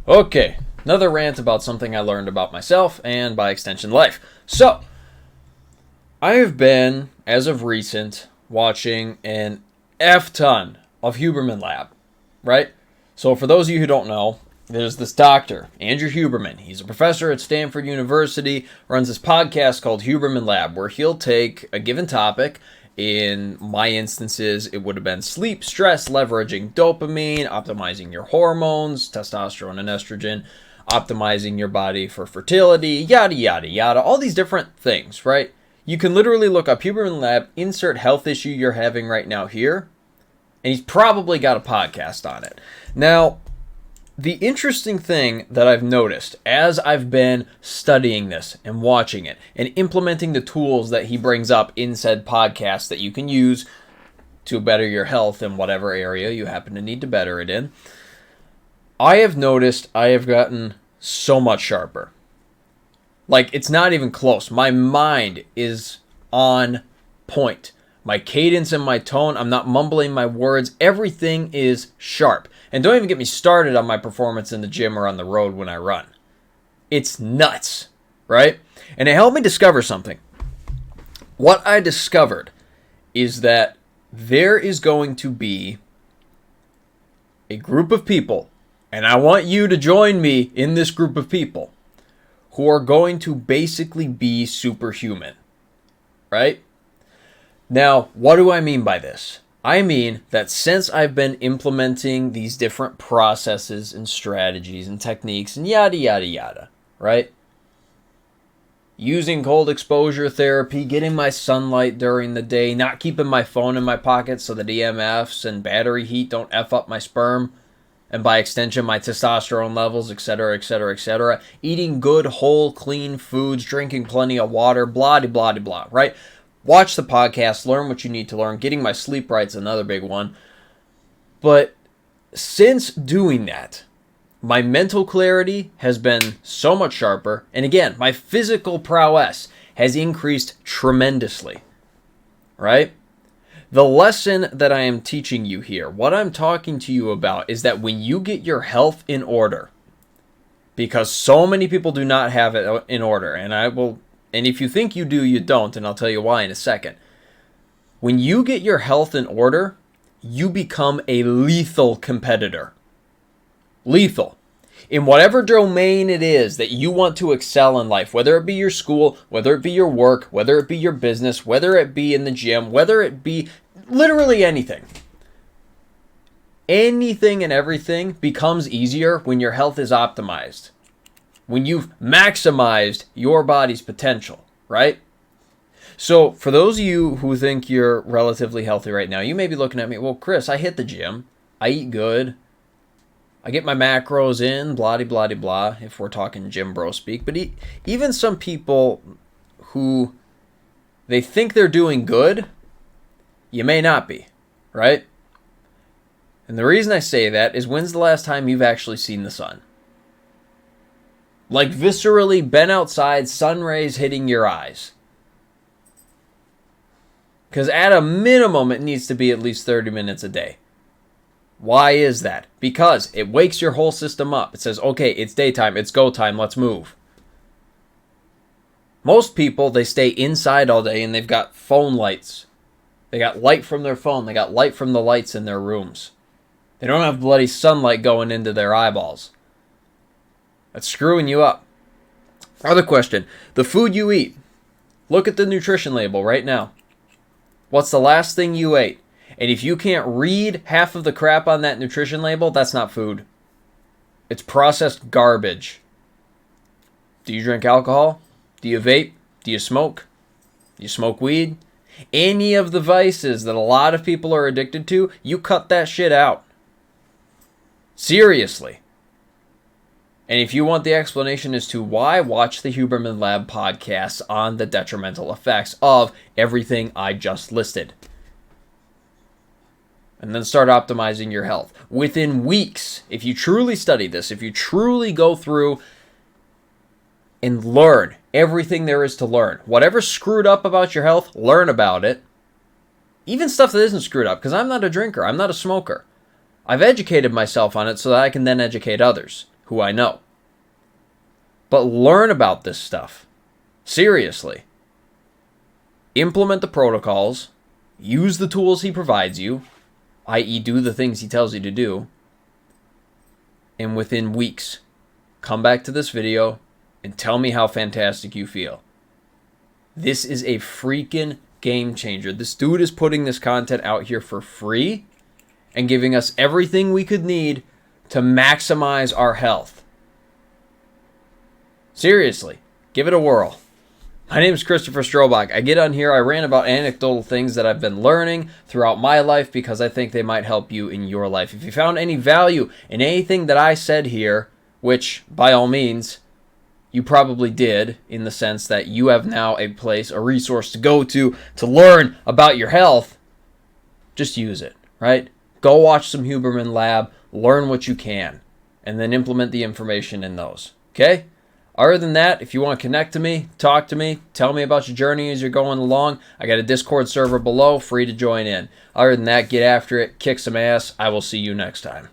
Okay, another rant about something I learned about myself and by extension life. So, I have been, as of recent, watching an F ton of Huberman Lab, right? So for those of you who don't know, there's this doctor, Andrew Huberman. He's a professor at Stanford University, runs this podcast called Huberman Lab, where he'll take a given topic. In my instances, it would have been sleep, stress, leveraging dopamine, optimizing your hormones, testosterone and estrogen, optimizing your body for fertility, yada, yada, yada, all these different things, right? You can literally look up Huberman Lab, insert health issue you're having right now here, and he's probably got a podcast on it. Now, the interesting thing that I've noticed as I've been studying this and watching it and implementing the tools that he brings up in said podcast that you can use to better your health in whatever area you happen to need to better it in, I have noticed I have gotten so much sharper. Like, it's not even close. My mind is on point. My cadence and my tone, I'm not mumbling my words. Everything is sharp. And don't even get me started on my performance in the gym or on the road when I run. It's nuts, right? And it helped me discover something. What I discovered is that there is going to be a group of people, and I want you to join me in this group of people, who are going to basically be superhuman, right? Now, what do I mean by this? I mean that since I've been implementing these different processes and strategies and techniques and yada, yada, yada, right? Using cold exposure therapy, getting my sunlight during the day, not keeping my phone in my pocket so that EMFs and battery heat don't F up my sperm, and by extension my testosterone levels, etc., etc., etc. Eating good, whole, clean foods, drinking plenty of water, blah, blah, blah, blah, right? Watch the podcast, learn what you need to learn. Getting my sleep right's another big one. But since doing that, my mental clarity has been so much sharper. And again, my physical prowess has increased tremendously. Right? The lesson that I am teaching you here, what I'm talking to you about, is that when you get your health in order, because so many people do not have it in order, and if you think you do, you don't, and I'll tell you why in a second. When you get your health in order, you become a lethal competitor. Lethal. In whatever domain it is that you want to excel in life, whether it be your school, whether it be your work, whether it be your business, whether it be in the gym, whether it be literally anything. Anything and everything becomes easier when your health is optimized. When you've maximized your body's potential, right? So for those of you who think you're relatively healthy right now, you may be looking at me, well, Chris, I hit the gym. I eat good. I get my macros in, blah, blah, blah, blah, if we're talking gym bro speak. But even some people who they think they're doing good, you may not be, right? And the reason I say that is, when's the last time you've actually seen the sun? Like, viscerally been outside, sun rays hitting your eyes. Because at a minimum, it needs to be at least 30 minutes a day. Why is that? Because it wakes your whole system up. It says, okay, it's daytime, it's go time, let's move. Most people, they stay inside all day and they've got phone lights. They got light from their phone, they got light from the lights in their rooms. They don't have bloody sunlight going into their eyeballs. That's screwing you up. Other question. The food you eat. Look at the nutrition label right now. What's the last thing you ate? And if you can't read half of the crap on that nutrition label, that's not food. It's processed garbage. Do you drink alcohol? Do you vape? Do you smoke? Do you smoke weed? Any of the vices that a lot of people are addicted to, you cut that shit out. Seriously. And if you want the explanation as to why, watch the Huberman Lab podcast on the detrimental effects of everything I just listed. And then start optimizing your health. Within weeks, if you truly study this, if you truly go through and learn everything there is to learn, whatever's screwed up about your health, learn about it. Even stuff that isn't screwed up, because I'm not a drinker, I'm not a smoker. I've educated myself on it so that I can then educate others. who I know. But learn about this stuff. Seriously. Implement the protocols. Use the tools he provides you, i.e. do the things he tells you to do. And within weeks, come back to this video and tell me how fantastic you feel. This is a freaking game changer. This dude is putting this content out here for free and giving us everything we could need to maximize our health. Seriously, give it a whirl. My name is Christopher Strobach. I get on here, I rant about anecdotal things that I've been learning throughout my life because I think they might help you in your life. If you found any value in anything that I said here, which by all means, you probably did, in the sense that you have now a place, a resource to go to learn about your health, just use it, right? Go watch some Huberman Lab, learn what you can, and then implement the information in those, okay? Other than that, if you want to connect to me, talk to me, tell me about your journey as you're going along, I got a Discord server below, free to join in. Other than that, get after it, kick some ass. I will see you next time.